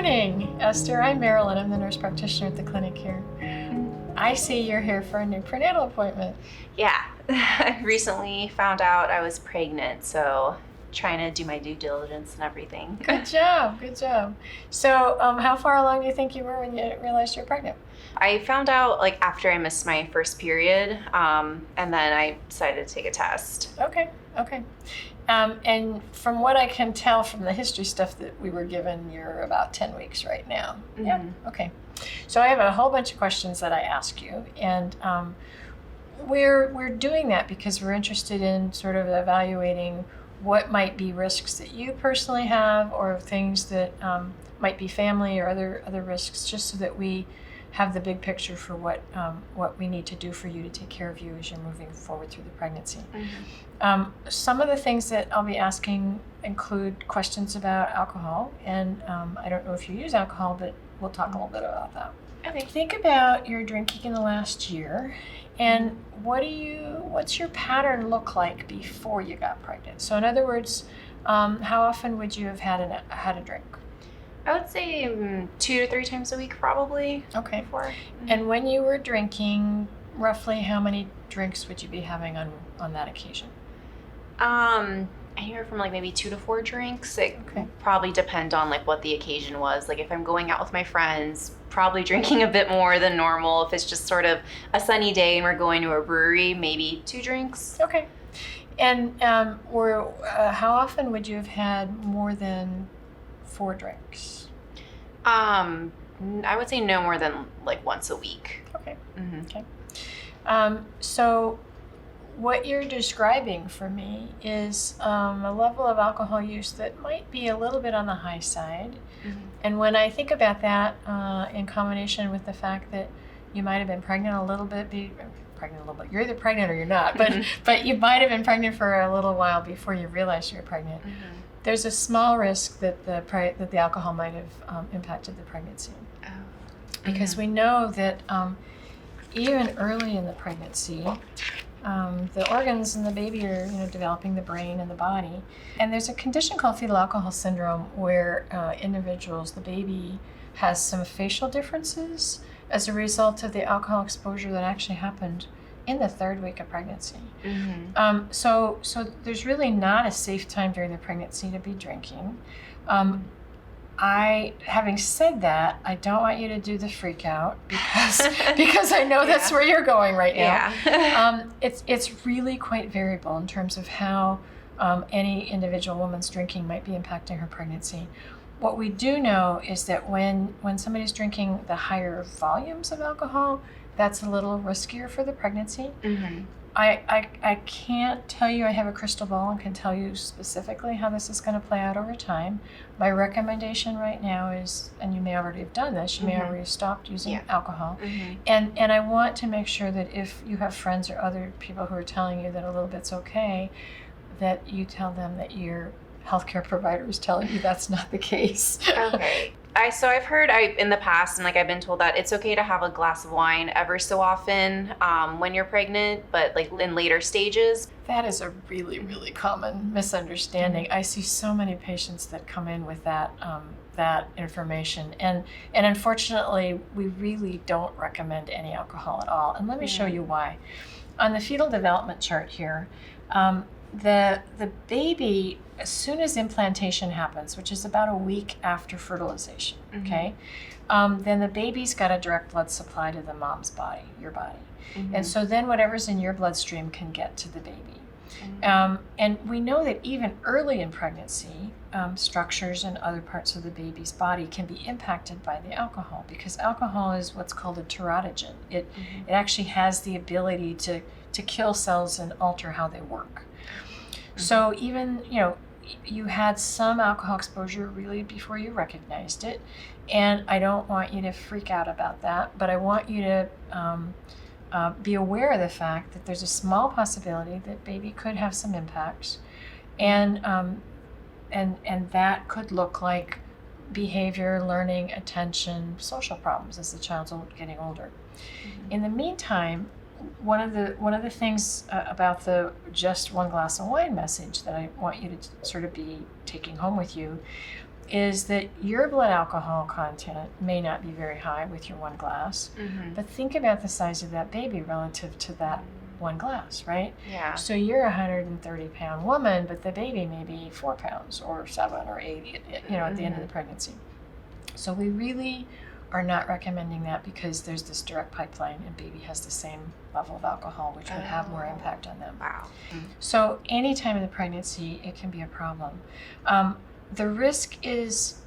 morning, Esther. I'm Marilyn. I'm the nurse practitioner at the clinic here. I see you're here for a new prenatal appointment. Yeah, I recently found out I was pregnant, so trying to do my due diligence and everything. Good job, good job. So how far along do you think you were when you realized you're pregnant? I found out like after I missed my first period, and then I decided to take a test. Okay. And from what I can tell from the history stuff that we were given, you're about 10 weeks right now. Mm-hmm. Yeah, okay. So I have a whole bunch of questions that I ask you, and we're doing that because we're interested in sort of evaluating what might be risks that you personally have, or things that might be family or other risks, just so that we have the big picture for what we need to do for you to take care of you as you're moving forward through the pregnancy. Mm-hmm. Some of the things that I'll be asking include questions about alcohol, and I don't know if you use alcohol, but we'll talk a little bit about that. Okay. Think about your drinking in the last year, and what's your pattern look like before you got pregnant? So in other words, how often would you have had a drink? I would say 2 to 3 times a week, probably. Okay. Before. Mm-hmm. And when you were drinking, roughly how many drinks would you be having on that occasion? Anywhere from like maybe 2 to 4 drinks. It Okay. probably depend on like what the occasion was. Like if I'm going out with my friends, probably drinking a bit more than normal. If it's just sort of a sunny day and we're going to a brewery, maybe 2 drinks. Okay. And how often would you have had more than 4 drinks? I would say no more than like once a week. Okay. Mm-hmm. Okay. So what you're describing for me is a level of alcohol use that might be a little bit on the high side. Mm-hmm. And when I think about that in combination with the fact that you might have been pregnant a little bit, you're either pregnant or you're not, but you might have been pregnant for a little while before you realized you were pregnant. Mm-hmm. There's a small risk that the alcohol might have impacted the pregnancy. Oh. Because we know that even early in the pregnancy, the organs in the baby are developing, the brain and the body. And there's a condition called fetal alcohol syndrome where the baby has some facial differences as a result of the alcohol exposure that actually happened in the 3rd week of pregnancy. Mm-hmm. So there's really not a safe time during the pregnancy to be drinking. Having said that, I don't want you to do the freak out because I know that's where you're going right now. Yeah. It's really quite variable in terms of how any individual woman's drinking might be impacting her pregnancy. What we do know is that when somebody's drinking the higher volumes of alcohol, that's a little riskier for the pregnancy. Mm-hmm. I can't tell you I have a crystal ball and can tell you specifically how this is going to play out over time. My recommendation right now is, and you may already have done this, you may already have stopped using alcohol. Mm-hmm. And I want to make sure that if you have friends or other people who are telling you that a little bit's okay, that you tell them that your healthcare provider is telling you that's not the case. Okay. I've heard in the past, and like I've been told that it's okay to have a glass of wine ever so often when you're pregnant, but like in later stages. That is a really, really common misunderstanding. I see so many patients that come in with that information, and unfortunately, we really don't recommend any alcohol at all. And let me show you why. On the fetal development chart here, the baby, as soon as implantation happens, which is about a week after fertilization, okay, then the baby's got a direct blood supply to the mom's body, your body. And so then whatever's in your bloodstream can get to the baby. And we know that even early in pregnancy, structures and other parts of the baby's body can be impacted by the alcohol, because alcohol is what's called a teratogen. It actually has the ability to kill cells and alter how they work. So even, you had some alcohol exposure really before you recognized it, and I don't want you to freak out about that, but I want you to be aware of the fact that there's a small possibility that baby could have some impacts, and that could look like behavior, learning, attention, social problems as the child's getting older. In the meantime, one of the things about the just one glass of wine message that I want you to sort of be taking home with you is that your blood alcohol content may not be very high with your one glass, but think about the size of that baby relative to that one glass, right? Yeah. So you're a 130-pound woman, but the baby may be 4 pounds or 7 or 8, at the end of the pregnancy. So we really are not recommending that because there's this direct pipeline and baby has the same level of alcohol, which would have more impact on them. Wow. So any time in the pregnancy, it can be a problem. The risk is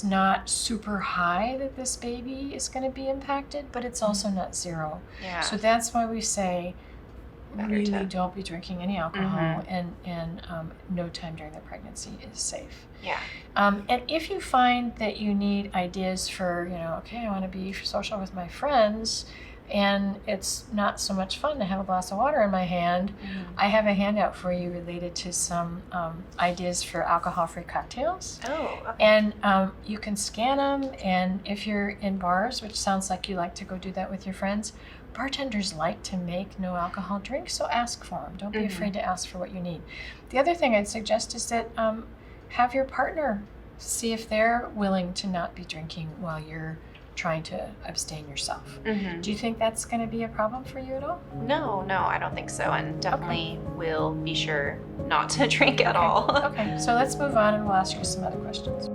not super high that this baby is going to be impacted, but it's also not zero. Yeah. So that's why we say Better really to- don't be drinking any alcohol, and no time during the pregnancy is safe. Yeah. And if you find that you need ideas for, okay, I want to be social with my friends, and it's not so much fun to have a glass of water in my hand, I have a handout for you related to some ideas for alcohol-free cocktails. Oh. Okay. And you can scan them, and if you're in bars, which sounds like you like to go do that with your friends, bartenders like to make no alcohol drinks, so ask for them. Don't be afraid to ask for what you need. The other thing I'd suggest is that have your partner see if they're willing to not be drinking while you're trying to abstain yourself. Do you think that's going to be a problem for you at all? No, I don't think so, and definitely will be sure not to drink at all. Okay, so let's move on and we'll ask you some other questions.